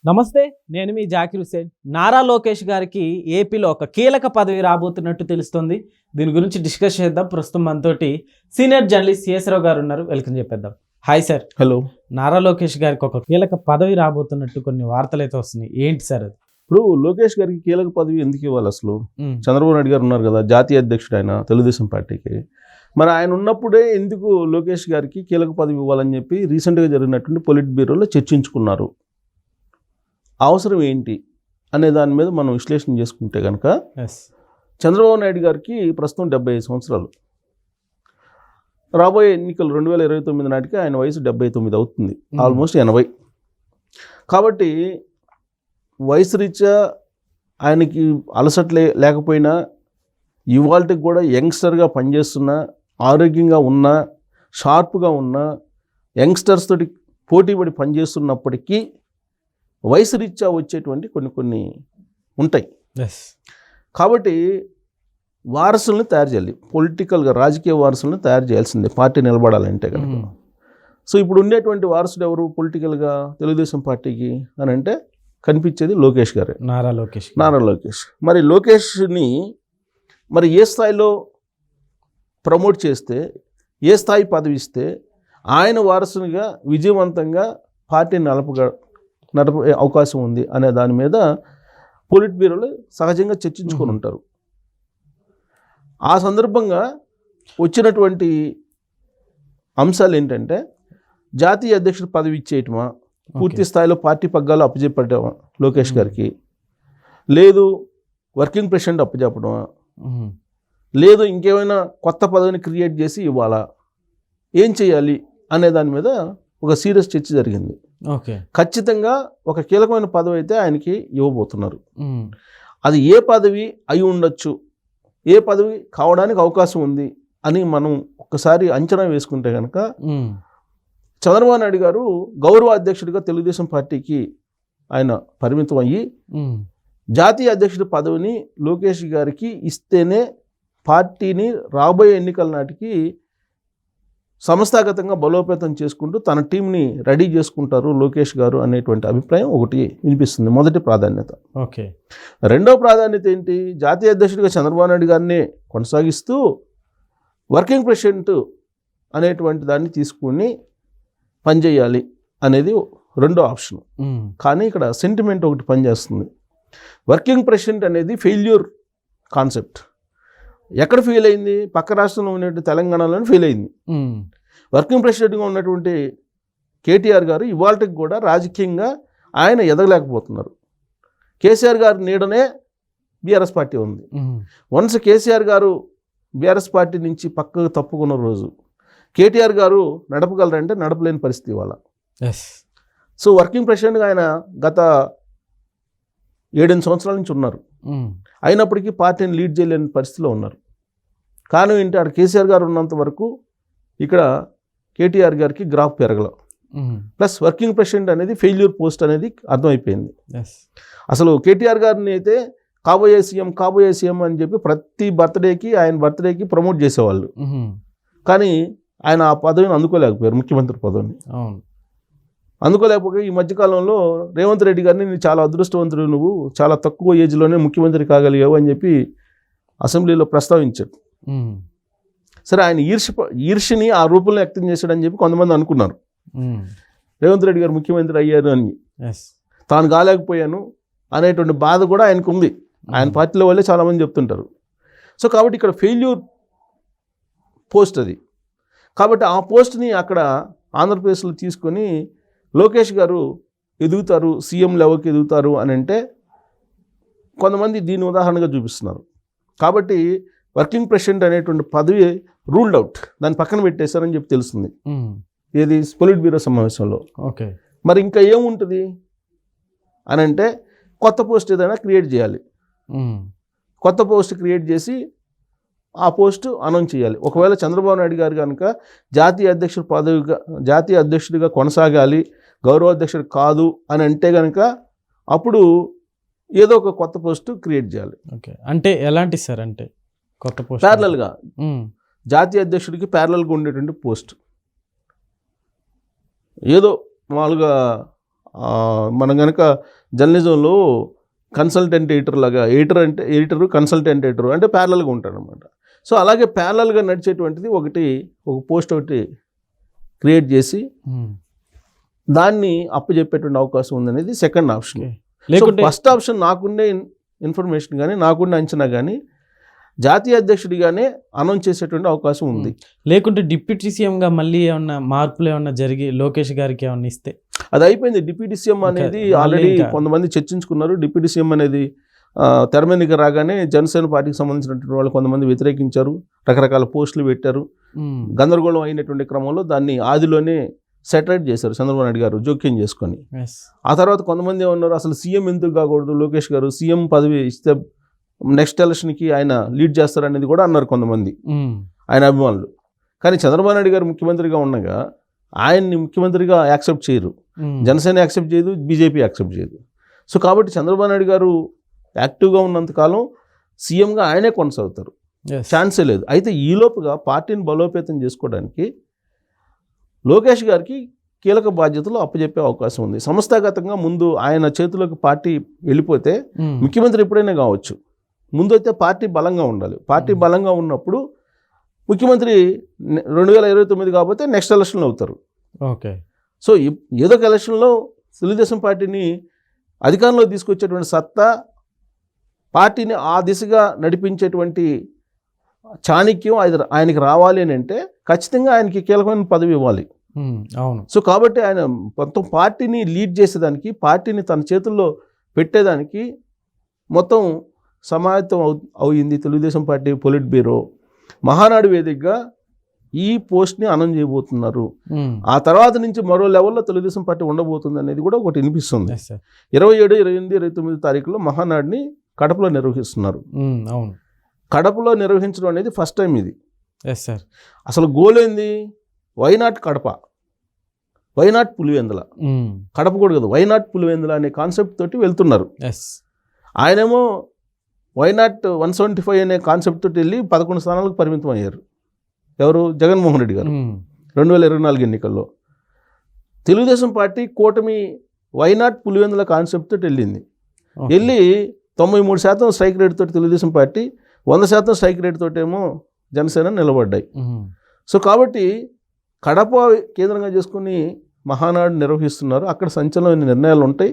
నమస్తే, నేను మీ జాకిర్ హుసేన్. నారా లోకేష్ గారికి ఏపీలో ఒక కీలక పదవి రాబోతున్నట్టు తెలుస్తుంది. దీని గురించి డిస్కస్ చేద్దాం. ప్రస్తుతం మనతోటి సీనియర్ జర్నలిస్ట్ సిఎస్రావు గారు ఉన్నారు. వెల్కమ్ చెప్పేద్దాం. Hi sir. Hello. Nara Lokesh గారికి ఒక కీలక పదవి రాబోతున్నట్టు కొన్ని వార్తలు అయితే వస్తున్నాయి. ఏంటి సార్ అది? ఇప్పుడు లోకేష్ గారికి కీలక పదవి ఎందుకు ఇవ్వాలి అసలు? చంద్రబాబు నాయుడు గారు ఉన్నారు కదా, జాతీయ అధ్యక్షుడు ఆయన తెలుగుదేశం పార్టీకి. మరి ఆయన ఉన్నప్పుడే ఎందుకు లోకేష్ గారికి కీలక పదవి ఇవ్వాలని చెప్పి రీసెంట్గా జరిగినటువంటి పొలిట్ బ్యూరోలో చర్చించుకున్నారు. అవసరం ఏంటి అనే దాని మీద మనం విశ్లేషణ చేసుకుంటే కనుక, చంద్రబాబు నాయుడు గారికి ప్రస్తుతం 75 సంవత్సరాలు. రాబోయే ఎన్నికలు 2029 నాటికి ఆయన వయసు 79 అవుతుంది, ఆల్మోస్ట్ 80. కాబట్టి వయసు రీత్యా ఆయనకి అలసట లేకపోయినా, ఇవాళకి కూడా యంగ్స్టర్గా పనిచేస్తున్నా, ఆరోగ్యంగా ఉన్నా, షార్ప్గా ఉన్నా, యంగ్స్టర్స్ తోటి పోటీపడి పనిచేస్తున్నప్పటికీ వయసు రీత్యా వచ్చేటువంటి కొన్ని ఉంటాయి. కాబట్టి వారసులను తయారు చేయాలి, పొలిటికల్గా రాజకీయ వారసులను తయారు చేయాల్సిందే పార్టీ నిలబడాలంటే కనుక. సో ఇప్పుడు ఉండేటువంటి వారసుడు ఎవరు పొలిటికల్గా తెలుగుదేశం పార్టీకి అని అంటే కనిపించేది లోకేష్ గారే, నారా లోకేష్. మరి లోకేష్ని మరి ఏ స్థాయిలో ప్రమోట్ చేస్తే, ఏ స్థాయి పదవి ఇస్తే ఆయన వారసునిగా విజయవంతంగా పార్టీని నడిపే అవకాశం ఉంది అనే దాని మీద పొలిట్ బ్యూరోలో సహజంగా చర్చించుకొని ఉంటారు. ఆ సందర్భంగా వచ్చినటువంటి అంశాలు ఏంటంటే, జాతీయ అధ్యక్షుడు పదవి ఇచ్చేయటమా, పూర్తి స్థాయిలో పార్టీ పగ్గాలు అప్పచెప్పటమా లోకేష్ గారికి, లేదు వర్కింగ్ ప్రెసిడెంట్ అప్పచెప్పడమా, లేదు ఇంకేమైనా కొత్త పదవిని క్రియేట్ చేసి ఇవ్వాలా, ఏం చేయాలి అనే దాని మీద ఒక సీరియస్ చర్చ జరిగింది. ఖచ్చితంగా ఒక కీలకమైన పదవి అయితే ఆయనకి ఇవ్వబోతున్నారు. అది ఏ పదవి అయి ఉండొచ్చు, ఏ పదవి కావడానికి అవకాశం ఉంది అని మనం ఒకసారి అంచనా వేసుకుంటే కనుక, చంద్రబాబు నాయుడు గారు గౌరవ అధ్యక్షుడిగా తెలుగుదేశం పార్టీకి ఆయన పరిమితం అయ్యి, జాతీయ అధ్యక్షుడి పదవిని లోకేష్ గారికి ఇస్తేనే పార్టీని రాబోయే ఎన్నికల నాటికి సంస్థాగతంగా బలోపేతం చేసుకుంటూ తన టీంని రెడీ చేసుకుంటారు లోకేష్ గారు అనేటువంటి అభిప్రాయం ఒకటి వినిపిస్తుంది. మొదటి ప్రాధాన్యత. రెండవ ప్రాధాన్యత ఏంటి? జాతీయ అధ్యక్షుడిగా చంద్రబాబు నాయుడు గారిని కొనసాగిస్తూ వర్కింగ్ ప్రెసిడెంట్ అనేటువంటి దాన్ని తీసుకుని పనిచేయాలి అనేది రెండో ఆప్షన్. కానీ ఇక్కడ సెంటిమెంట్ ఒకటి పనిచేస్తుంది. వర్కింగ్ ప్రెసిడెంట్ అనేది ఫెయిల్యూర్ కాన్సెప్ట్. ఎక్కడ ఫెయిల్ అయింది? పక్క రాష్ట్రంలో ఉన్నటువంటి తెలంగాణలోనే ఫెయిల్ అయింది. వర్కింగ్ ప్రెసిడెంట్గా ఉన్నటువంటి కేటీఆర్ గారు ఇవాళకి కూడా రాజకీయంగా ఆయన ఎదగలేకపోతున్నారు. కేసీఆర్ గారి నీడనే బీఆర్ఎస్ పార్టీ ఉంది. వన్స్ కేసీఆర్ గారు బీఆర్ఎస్ పార్టీ నుంచి పక్కకు తప్పుకున్న రోజు కేటీఆర్ గారు నడపగలరంటే నడపలేని పరిస్థితి ఇవాళ. సో వర్కింగ్ ప్రెసిడెంట్గా ఆయన గత 7-8 సంవత్సరాల నుంచి ఉన్నారు. అయినప్పటికీ పార్టీని లీడ్ చేయలేని పరిస్థితిలో ఉన్నారు. కారణం ఏంటి? అక్కడ కేసీఆర్ గారు ఉన్నంత వరకు ఇక్కడ కేటీఆర్ గారికి గ్రాఫ్ పెరగల. ప్లస్ వర్కింగ్ ప్రెసిడెంట్ అనేది ఫెయిల్యూర్ పోస్ట్ అనేది అర్థమైపోయింది. అసలు కేటీఆర్ గారిని అయితే కాబోయే సీఎం అని చెప్పి ప్రతి ఆయన బర్త్డేకి ప్రమోట్ చేసేవాళ్ళు. కానీ ఆయన ఆ పదవిని అందుకోలేకపోయారు, ముఖ్యమంత్రి పదవిని. అందుకోలేకపోయి ఈ మధ్యకాలంలో రేవంత్ రెడ్డి గారిని "నువ్వు చాలా అదృష్టవంతుడు, నువ్వు చాలా తక్కువ ఏజ్లోనే ముఖ్యమంత్రి కాగలిగావు" అని చెప్పి అసెంబ్లీలో ప్రస్తావించాడు. సరే, ఆయన ఈర్ష్యని ఆ రూపంలో వ్యక్తం చేశాడని చెప్పి కొంతమంది అనుకున్నారు. రేవంత్ రెడ్డి గారు ముఖ్యమంత్రి అయ్యారు అని, తాను కాలేకపోయాను అనేటువంటి బాధ కూడా ఆయనకు ఉంది. ఆయన పార్టీలో వాళ్ళే చాలామంది చెప్తుంటారు. సో కాబట్టి ఇక్కడ ఫెయిల్యూర్ పోస్ట్ అది. కాబట్టి ఆ పోస్ట్ని అక్కడ ఆంధ్రప్రదేశ్లో తీసుకొని లోకేష్ గారు ఎదుగుతారు, సీఎం లెవెల్కి ఎదుగుతారు అని అంటే కొంతమంది దీన్ని ఉదాహరణగా చూపిస్తున్నారు. కాబట్టి వర్కింగ్ ప్రెసిడెంట్ అనేటువంటి పదవి రూల్డ్ అవుట్, దాన్ని పక్కన పెట్టేశారని చెప్పి తెలుస్తుంది. ఏది? పొలిట్ బ్యూరో సమావేశంలో. మరి ఇంకా ఏముంటుంది అని అంటే, కొత్త పోస్ట్ ఏదైనా క్రియేట్ చేయాలి. కొత్త పోస్ట్ క్రియేట్ చేసి ఆ పోస్టు అనౌన్స్ చేయాలి. ఒకవేళ చంద్రబాబు నాయుడు గారు కనుక జాతీయ అధ్యక్షుడిగా కొనసాగాలి, గౌరవ అధ్యక్షుడు కాదు అని అంటే కనుక అప్పుడు ఏదో ఒక కొత్త పోస్టు క్రియేట్ చేయాలి. అంటే ఎలాంటి సార్? అంటే కొత్త పోస్ట్ ప్యారలల్గా జాతీయ అధ్యక్షుడికి ప్యారలల్గా ఉండేటువంటి పోస్ట్, ఏదో మామూలుగా మనం కనుక జర్నలిజంలో కన్సల్టెంట్ ఎడిటర్ లాగా, ఎడిటరు కన్సల్టెంట్ ఎడిటర్ అంటే ప్యారలల్గా ఉంటాడు అనమాట. సో అలాగే ప్యారలల్గా నడిచేటువంటిది ఒక పోస్ట్ ఒకటి క్రియేట్ చేసి దాన్ని అప్పచెప్పేటువంటి అవకాశం ఉందనేది సెకండ్ ఆప్షన్. లేకుంటే ఫస్ట్ ఆప్షన్ నాకుండే ఇన్ఫర్మేషన్ కానీ నాకుండే అంచనా కానీ జాతీయ అధ్యక్షుడిగానే అనౌన్స్ చేసేటువంటి అవకాశం ఉంది. లేకుంటే డిప్యూటీ సీఎంగా మళ్ళీ ఏమన్నా మార్పులు ఏమన్నా జరిగి లోకేష్ గారికి ఏమన్నా ఇస్తే అది అయిపోయింది. డిప్యూటీ సీఎం అనేది ఆల్రెడీ కొంతమంది చర్చించుకున్నారు. డిప్యూటీ సీఎం అనేది తెర మీదకి రాగానే జనసేన పార్టీకి సంబంధించినటువంటి వాళ్ళు కొంతమంది వ్యతిరేకించారు, రకరకాల పోస్టులు పెట్టారు. గందరగోళం అయినటువంటి క్రమంలో దాన్ని ఆదిలోనే సెటరేట్ చేశారు చంద్రబాబు నాయుడు గారు జోక్యం చేసుకొని. ఆ తర్వాత కొంతమంది ఏమన్నారు, అసలు సీఎం ఎందుకు కాకూడదు, లోకేష్ గారు సీఎం పదవి ఇస్తే నెక్స్ట్ ఎలక్షన్కి ఆయన లీడ్ చేస్తారనేది కూడా అన్నారు కొంతమంది ఆయన అభిమానులు. కానీ చంద్రబాబు నాయుడు గారు ముఖ్యమంత్రిగా ఉండగా ఆయన్ని ముఖ్యమంత్రిగా యాక్సెప్ట్ చేయరు, జనసేన యాక్సెప్ట్ చేయదు, బీజేపీ యాక్సెప్ట్ చేయదు. సో కాబట్టి చంద్రబాబు నాయుడు గారు యాక్టివ్గా ఉన్నంతకాలం సీఎంగా ఆయనే కొనసాగుతారు, ఛాన్సే లేదు. అయితే ఈలోపుగా పార్టీని బలోపేతం చేసుకోవడానికి లోకేష్ గారికి కీలక బాధ్యతలు అప్పచెప్పే అవకాశం ఉంది. సంస్థాగతంగా ముందు ఆయన చేతిలోకి పార్టీ వెళ్ళిపోతే ముఖ్యమంత్రి ఎప్పుడైనా కావచ్చు, ముందు అయితే పార్టీ బలంగా ఉండాలి. పార్టీ బలంగా ఉన్నప్పుడు ముఖ్యమంత్రి 2029 కాకపోతే నెక్స్ట్ ఎలక్షన్లో అవుతారు. ఓకే. సో ఏదో ఒక ఎలక్షన్లో తెలుగుదేశం పార్టీని అధికారంలో తీసుకొచ్చేటువంటి సత్తా, పార్టీని ఆ దిశగా నడిపించేటువంటి చాణక్యం ఆయనకి రావాలి అని అంటే ఖచ్చితంగా ఆయనకి కీలకమైన పదవి ఇవ్వాలి. అవును. సో కాబట్టి ఆయన మొత్తం పార్టీని లీడ్ చేసేదానికి, పార్టీని తన చేతుల్లో పెట్టేదానికి మొత్తం సమాయత్తం అయింది Telugu Desam party polit bureau. Mahanadu వేదికగా ఈ పోస్ట్ని అనౌన్స్ చేయబోతున్నారు. ఆ తర్వాత నుంచి మరో లెవెల్లో తెలుగుదేశం పార్టీ ఉండబోతుంది అనేది కూడా ఒకటి వినిపిస్తుంది. 27, 28, 29 తారీఖులో మహానాడుని కడపలో నిర్వహిస్తున్నారు. అవును. కడపలో నిర్వహించడం అనేది ఫస్ట్ టైం ఇది. అసలు గోల్ ఏంది? వైనాట్ కడప, వైనాట్ పులివెందుల, కడప కూడా కదా, వైనాట్ పులివెందుల అనే కాన్సెప్ట్ తోటి వెళ్తున్నారు. ఆయనేమో వైనాట్ 175 అనే కాన్సెప్ట్ తోటి వెళ్ళి 11 స్థానాలకు పరిమితం అయ్యారు. ఎవరు? జగన్మోహన్ రెడ్డి గారు 2024 ఎన్నికల్లో. తెలుగుదేశం పార్టీ కూటమి వైనాట్ పులివెందుల కాన్సెప్ట్ తోటి వెళ్ళింది. వెళ్ళి 93% స్ట్రైక్ రేట్ తోటి తెలుగుదేశం పార్టీ, 100% స్ట్రైక్ రేట్ తోటేమో జనసేన నిలబడ్డాయి. సో కాబట్టి కడప కేంద్రంగా చేసుకుని మహానాడు నిర్వహిస్తున్నారు. అక్కడ సంచలనమైన నిర్ణయాలు ఉంటాయి.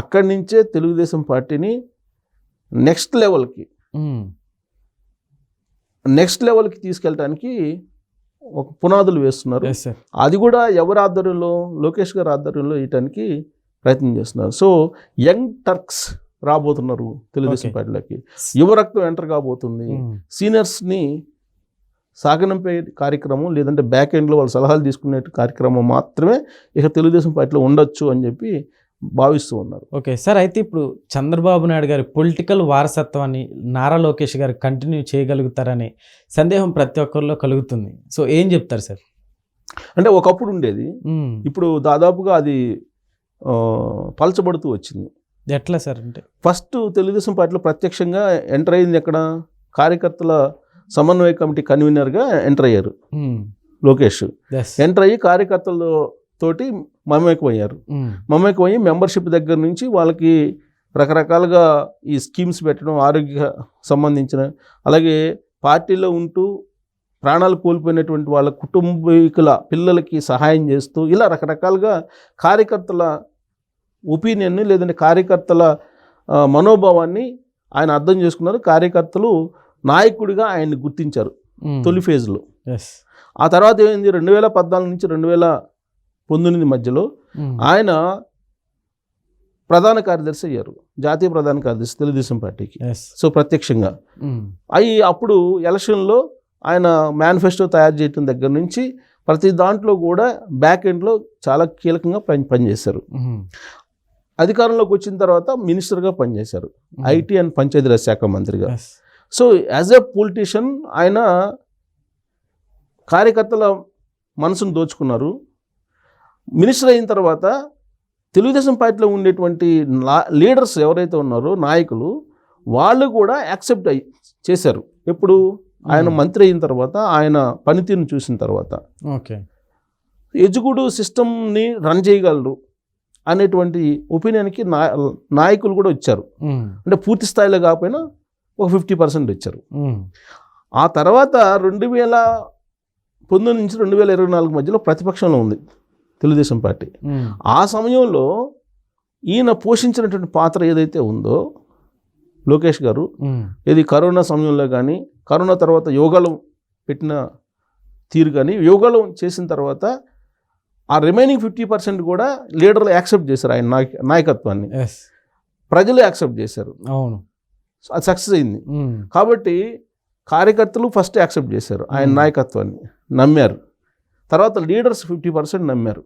అక్కడి నుంచే తెలుగుదేశం పార్టీని నెక్స్ట్ లెవెల్కి తీసుకెళ్ళడానికి ఒక పునాదులు వేస్తున్నారు. అది కూడా ఎవరి ఆధ్వర్యంలో? లోకేష్ గారి ఆధ్వర్యంలో వేయటానికి ప్రయత్నం చేస్తున్నారు. సో యంగ్ టర్క్స్ రాబోతున్నారు తెలుగుదేశం పార్టీలోకి, యువ రక్తం ఎంటర్ కాబోతుంది. సీనియర్స్ని సాగనంపే కార్యక్రమం, లేదంటే బ్యాక్ ఎండ్లో వాళ్ళ సలహాలు తీసుకునే కార్యక్రమం మాత్రమే ఇక తెలుగుదేశం పార్టీలో ఉండొచ్చు అని చెప్పి భావిస్తూ ఉన్నారు. ఓకే సార్, అయితే ఇప్పుడు చంద్రబాబు నాయుడు గారి పొలిటికల్ వారసత్వాన్ని నారా లోకేష్ గారు కంటిన్యూ చేయగలుగుతారనే సందేహం ప్రతి ఒక్కరిలో కలుగుతుంది. సో ఏం చెప్తారు సార్? అంటే ఒకప్పుడు ఉండేది, ఇప్పుడు దాదాపుగా అది పలచబడుతూ వచ్చింది. ఎట్లా సార్? అంటే ఫస్ట్ తెలుగుదేశం పార్టీలో ప్రత్యక్షంగా ఎంటర్ అయింది ఎక్కడ? కార్యకర్తల సమన్వయ కమిటీ కన్వీనర్గా ఎంటర్ అయ్యారు లోకేష్. ఎంటర్ అయ్యి కార్యకర్తలతోటి మమేకమయ్యారు. మమేకమయ్యి మెంబర్షిప్ దగ్గర నుంచి వాళ్ళకి రకరకాలుగా ఈ స్కీమ్స్ పెట్టడం, ఆరోగ్య సంబంధించిన, అలాగే పార్టీలో ఉంటూ ప్రాణాలు కోల్పోయినటువంటి వాళ్ళ కుటుంబీకుల పిల్లలకి సహాయం చేస్తూ, ఇలా రకరకాలుగా కార్యకర్తల ఒపీనియన్ని, లేదంటే కార్యకర్తల మనోభావాన్ని ఆయన అర్థం చేసుకున్నారు. కార్యకర్తలు నాయకుడిగా ఆయన్ని గుర్తించారు తొలి ఫేజ్లో. ఆ తర్వాత ఏమైంది? 2014 నుంచి 2019 మధ్యలో ఆయన ప్రధాన కార్యదర్శి అయ్యారు, జాతీయ ప్రధాన కార్యదర్శి తెలుగుదేశం పార్టీకి. సో ప్రత్యక్షంగా అప్పుడు ఎలక్షన్లో ఆయన మేనిఫెస్టో తయారు చేయడం దగ్గర నుంచి ప్రతి దాంట్లో కూడా బ్యాక్ ఎండ్లో చాలా కీలకంగా పనిచేశారు. అధికారంలోకి వచ్చిన తర్వాత మినిస్టర్గా పనిచేశారు, ఐటీ అండ్ పంచాయతీరాజ్ శాఖ మంత్రిగా. సో యాజ్ ఎ పొలిటీషియన్ ఆయన కార్యకర్తల మనసును దోచుకున్నారు. మినిస్టర్ అయిన తర్వాత తెలుగుదేశం పార్టీలో ఉండేటువంటి లీడర్స్ ఎవరైతే ఉన్నారో, నాయకులు, వాళ్ళు కూడా యాక్సెప్ట్ చేశారు. ఎప్పుడు? ఆయన మంత్రి అయిన తర్వాత, ఆయన పనితీరును చూసిన తర్వాత. ఓకే, ఎగ్జిక్యూటివ్ సిస్టమ్ని రన్ చేయగలరు, అనేటువంటి ఒపీనియన్కి నాయకులు కూడా వచ్చారు. అంటే పూర్తి స్థాయిలో కాకపోయినా ఒక 50% వచ్చారు. ఆ తర్వాత 2019 నుంచి 2024 మధ్యలో ప్రతిపక్షంలో ఉంది తెలుగుదేశం పార్టీ. ఆ సమయంలో ఈయన పోషించినటువంటి పాత్ర ఏదైతే ఉందో లోకేష్ గారు, ఇది కరోనా సమయంలో కానీ, కరోనా తర్వాత యోగాలం పెట్టిన తీరు కానీ, యోగాలం చేసిన తర్వాత ఆ రిమైనింగ్ 50% కూడా లీడర్లు యాక్సెప్ట్ చేశారు. ఆయన నాయకత్వాన్ని ప్రజలు యాక్సెప్ట్ చేశారు. అవును, అది సక్సెస్ అయింది. కాబట్టి కార్యకర్తలు ఫస్ట్ యాక్సెప్ట్ చేశారు, ఆయన నాయకత్వాన్ని నమ్మారు. తర్వాత లీడర్స్ 50% నమ్మారు.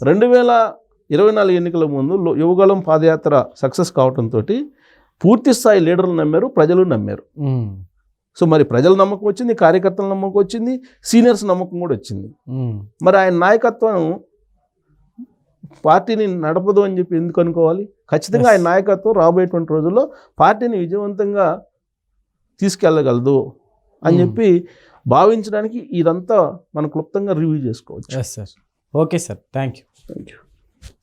2024 ఎన్నికల ముందు యువగళం పాదయాత్ర సక్సెస్ కావడంతో పూర్తి స్థాయి లీడర్లు నమ్మారు, ప్రజలు నమ్మారు. సో మరి ప్రజల నమ్మకం వచ్చింది, కార్యకర్తల నమ్మకం వచ్చింది, సీనియర్స్ నమ్మకం కూడా వచ్చింది. మరి ఆయన నాయకత్వం పార్టీని నడపదు అని చెప్పి ఎందుకు అనుకోవాలి? ఖచ్చితంగా ఆయన నాయకత్వం రాబోయేటువంటి రోజుల్లో పార్టీని విజయవంతంగా తీసుకెళ్ళగలదు అని చెప్పి భావించడానికి ఇదంతా మనం క్లుప్తంగా రివ్యూ చేసుకోవచ్చు. Yes sir. Okay sir, thank you.